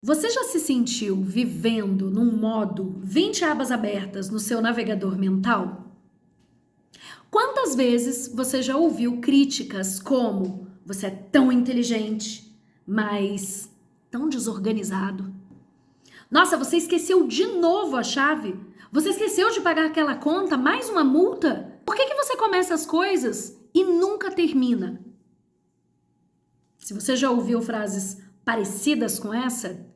Você já se sentiu vivendo num modo 20 abas abertas no seu navegador mental? Quantas vezes você já ouviu críticas como você é tão inteligente, mas tão desorganizado? Nossa, você esqueceu de novo a chave? Você esqueceu de pagar aquela conta, mais uma multa? Por que você começa as coisas e nunca termina? Se você já ouviu frases parecidas com essa,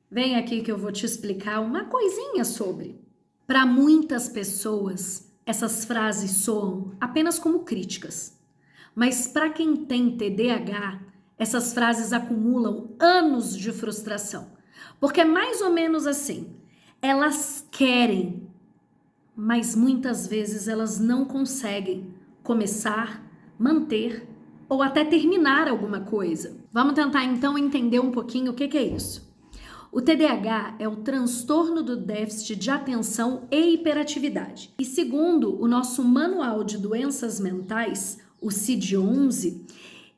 vem aqui que eu vou te explicar uma coisinha sobre. Para muitas pessoas, essas frases soam apenas como críticas. Mas para quem tem TDAH, essas frases acumulam anos de frustração. Porque é mais ou menos assim: elas querem, mas muitas vezes elas não conseguem começar, manter ou até terminar alguma coisa. Vamos tentar então entender um pouquinho o que é isso. O TDAH é o transtorno do déficit de atenção e hiperatividade. E segundo o nosso Manual de Doenças Mentais, o CID-11,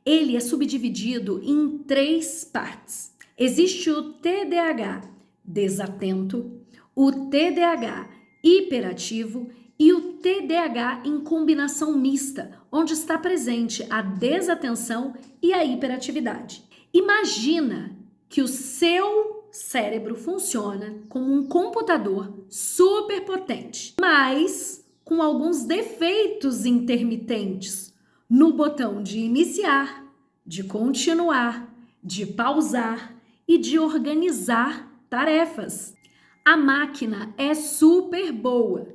ele é subdividido em 3 partes. Existe o TDAH desatento, o TDAH hiperativo e o TDAH em combinação mista, onde está presente a desatenção e a hiperatividade. Imagina que o seu cérebro funciona como um computador super potente, mas com alguns defeitos intermitentes no botão de iniciar, de continuar, de pausar e de organizar tarefas. A máquina é super boa,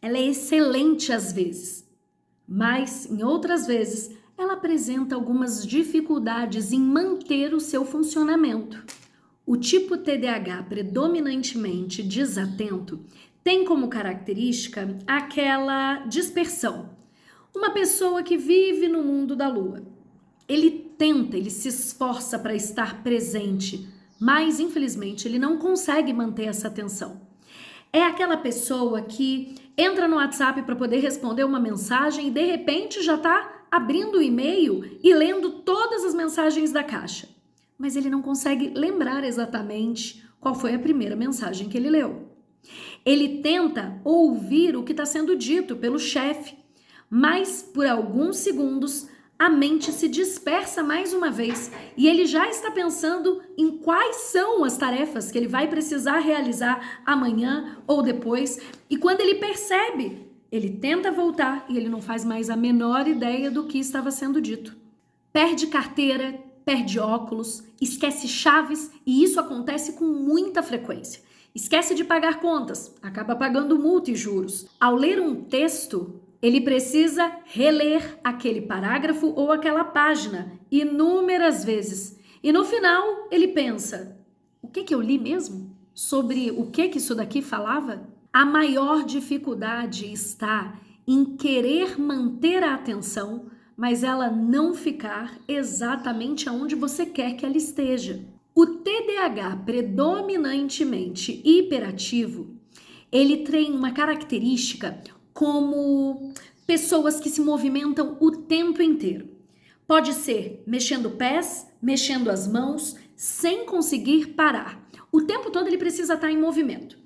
ela é excelente às vezes, mas em outras vezes ela apresenta algumas dificuldades em manter o seu funcionamento. O tipo TDAH predominantemente desatento tem como característica aquela dispersão. Uma pessoa que vive no mundo da lua. Ele se esforça para estar presente, mas infelizmente ele não consegue manter essa atenção. É aquela pessoa que entra no WhatsApp para poder responder uma mensagem e de repente já está abrindo o e-mail e lendo todas as mensagens da caixa. Mas ele não consegue lembrar exatamente qual foi a primeira mensagem que ele leu. Ele tenta ouvir o que está sendo dito pelo chefe, mas por alguns segundos a mente se dispersa mais uma vez e ele já está pensando em quais são as tarefas que ele vai precisar realizar amanhã ou depois. E quando ele percebe, ele tenta voltar e ele não faz mais a menor ideia do que estava sendo dito. Perde carteira, perde óculos, esquece chaves e isso acontece com muita frequência. Esquece de pagar contas, acaba pagando multa e juros. Ao ler um texto, ele precisa reler aquele parágrafo ou aquela página inúmeras vezes. E no final ele pensa, o que eu li mesmo? Sobre o que isso daqui falava? A maior dificuldade está em querer manter a atenção, mas ela não ficar exatamente aonde você quer que ela esteja. O TDAH predominantemente hiperativo, ele tem uma característica como pessoas que se movimentam o tempo inteiro. Pode ser mexendo pés, mexendo as mãos, sem conseguir parar. O tempo todo ele precisa estar em movimento.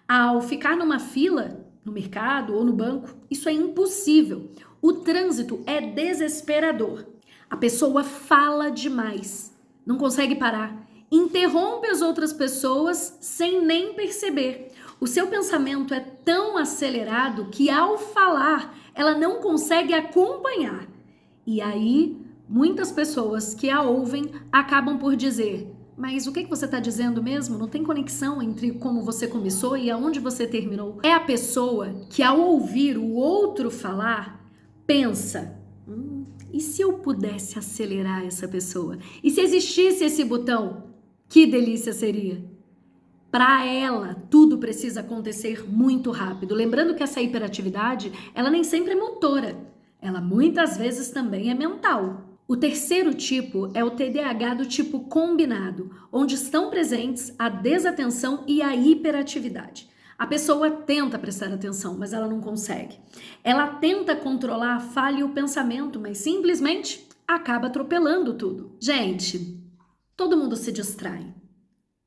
Ao ficar numa fila, no mercado ou no banco, isso é impossível. O trânsito é desesperador. A pessoa fala demais, não consegue parar, interrompe as outras pessoas sem nem perceber. O seu pensamento é tão acelerado que ao falar, ela não consegue acompanhar. E aí, muitas pessoas que a ouvem acabam por dizer: mas o que você está dizendo mesmo? Não tem conexão entre como você começou e aonde você terminou. É a pessoa que ao ouvir o outro falar, pensa: e se eu pudesse acelerar essa pessoa? E se existisse esse botão? Que delícia seria! Para ela, tudo precisa acontecer muito rápido. Lembrando que essa hiperatividade, ela nem sempre é motora. Ela muitas vezes também é mental. O terceiro tipo é o TDAH do tipo combinado, onde estão presentes a desatenção e a hiperatividade. A pessoa tenta prestar atenção, mas ela não consegue. Ela tenta controlar a falha e o pensamento, mas simplesmente acaba atropelando tudo. Gente, todo mundo se distrai.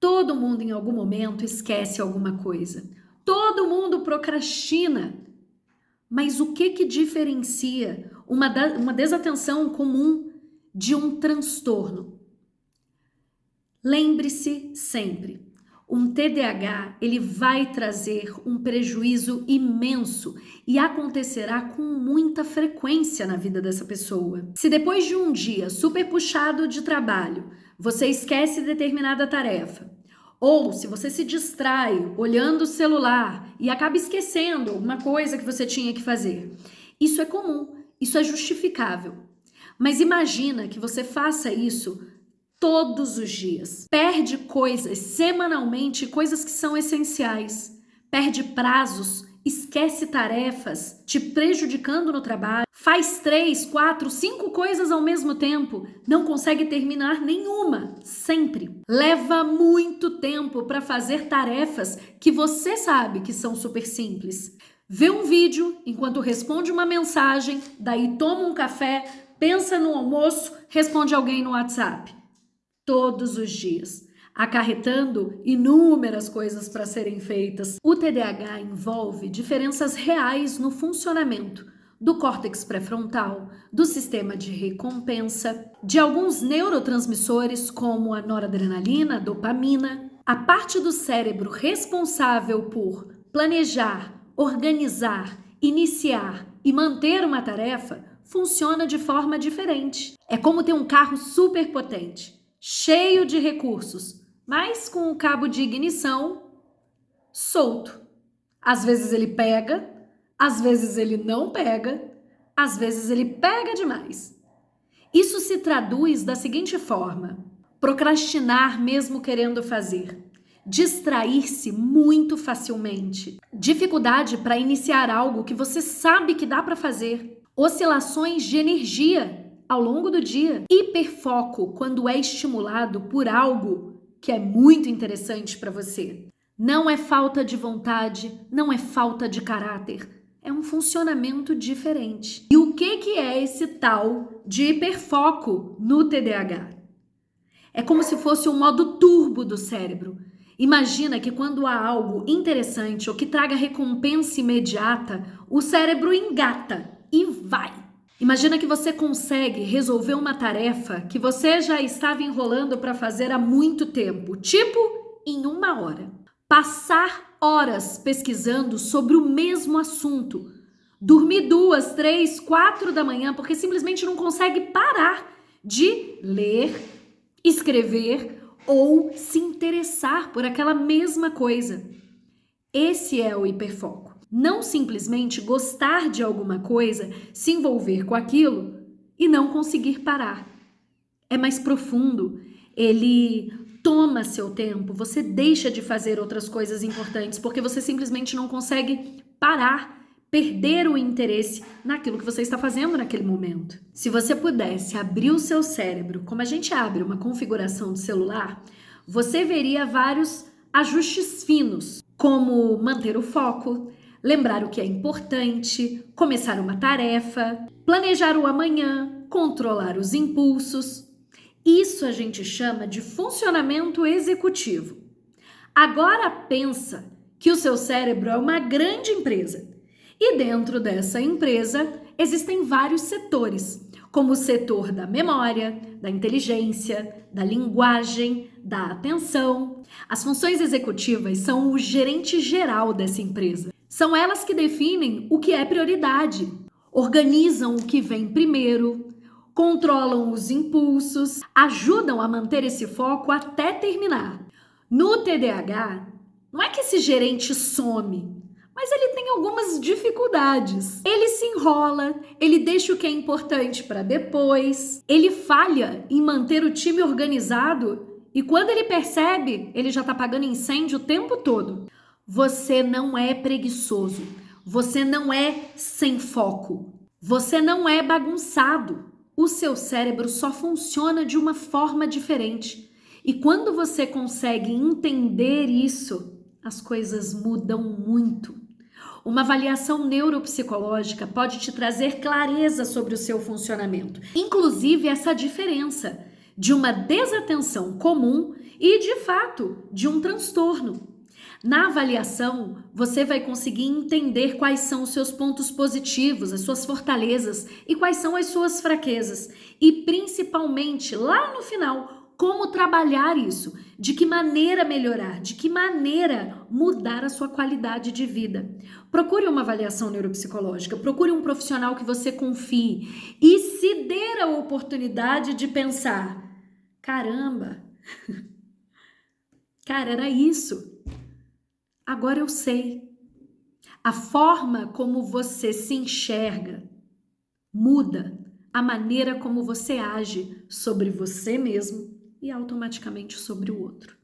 Todo mundo em algum momento esquece alguma coisa. Todo mundo procrastina. Mas o que diferencia uma desatenção comum de um transtorno? Lembre-se sempre, um TDAH ele vai trazer um prejuízo imenso e acontecerá com muita frequência na vida dessa pessoa. Se depois de um dia super puxado de trabalho, você esquece determinada tarefa, ou se você se distrai olhando o celular e acaba esquecendo uma coisa que você tinha que fazer, isso é comum, isso é justificável. Mas imagina que você faça isso todos os dias. Perde coisas semanalmente, coisas que são essenciais. Perde prazos, esquece tarefas, te prejudicando no trabalho. Faz 3, 4, 5 coisas ao mesmo tempo. Não consegue terminar nenhuma, sempre. Leva muito tempo para fazer tarefas que você sabe que são super simples. Vê um vídeo enquanto responde uma mensagem, daí toma um café, pensa no almoço, responde alguém no WhatsApp. Todos os dias, acarretando inúmeras coisas para serem feitas. O TDAH envolve diferenças reais no funcionamento do córtex pré-frontal, do sistema de recompensa, de alguns neurotransmissores como a noradrenalina, a dopamina, a parte do cérebro responsável por planejar, organizar, iniciar e manter uma tarefa funciona de forma diferente. É como ter um carro super potente, cheio de recursos, mas com o cabo de ignição solto. Às vezes ele pega, às vezes ele não pega, às vezes ele pega demais. Isso se traduz da seguinte forma: procrastinar mesmo querendo fazer, distrair-se muito facilmente, dificuldade para iniciar algo que você sabe que dá para fazer, oscilações de energia ao longo do dia, hiperfoco quando é estimulado por algo que é muito interessante para você. Não é falta de vontade, não é falta de caráter, é um funcionamento diferente. E o que é esse tal de hiperfoco no TDAH? É como se fosse um modo turbo do cérebro. Imagina que quando há algo interessante ou que traga recompensa imediata, o cérebro engata e vai. Imagina que você consegue resolver uma tarefa que você já estava enrolando para fazer há muito tempo, tipo em 1 hora. Passar horas pesquisando sobre o mesmo assunto. Dormir 2, 3, 4 da manhã porque simplesmente não consegue parar de ler, escrever ou se interessar por aquela mesma coisa. Esse é o hiperfoco. Não simplesmente gostar de alguma coisa, se envolver com aquilo e não conseguir parar. É mais profundo. Ele toma seu tempo, você deixa de fazer outras coisas importantes porque você simplesmente não consegue parar, perder o interesse naquilo que você está fazendo naquele momento. Se você pudesse abrir o seu cérebro, como a gente abre uma configuração de celular, você veria vários ajustes finos, como manter o foco, lembrar o que é importante, começar uma tarefa, planejar o amanhã, controlar os impulsos. Isso a gente chama de funcionamento executivo. Agora pensa que o seu cérebro é uma grande empresa e dentro dessa empresa existem vários setores, como o setor da memória, da inteligência, da linguagem, da atenção. As funções executivas são o gerente geral dessa empresa. São elas que definem o que é prioridade, organizam o que vem primeiro, controlam os impulsos, ajudam a manter esse foco até terminar. No TDAH, não é que esse gerente some, mas ele tem algumas dificuldades. Ele se enrola, ele deixa o que é importante para depois, ele falha em manter o time organizado e quando ele percebe, ele já está apagando incêndio o tempo todo. Você não é preguiçoso, você não é sem foco, você não é bagunçado. O seu cérebro só funciona de uma forma diferente. E quando você consegue entender isso, as coisas mudam muito. Uma avaliação neuropsicológica pode te trazer clareza sobre o seu funcionamento, inclusive essa diferença de uma desatenção comum e, de fato, de um transtorno. Na avaliação, você vai conseguir entender quais são os seus pontos positivos, as suas fortalezas e quais são as suas fraquezas. E, principalmente, lá no final, como trabalhar isso, de que maneira melhorar, de que maneira mudar a sua qualidade de vida. Procure uma avaliação neuropsicológica, procure um profissional que você confie e se dê a oportunidade de pensar: caramba, cara, era isso. Agora eu sei. A forma como você se enxerga muda a maneira como você age sobre você mesmo e automaticamente sobre o outro.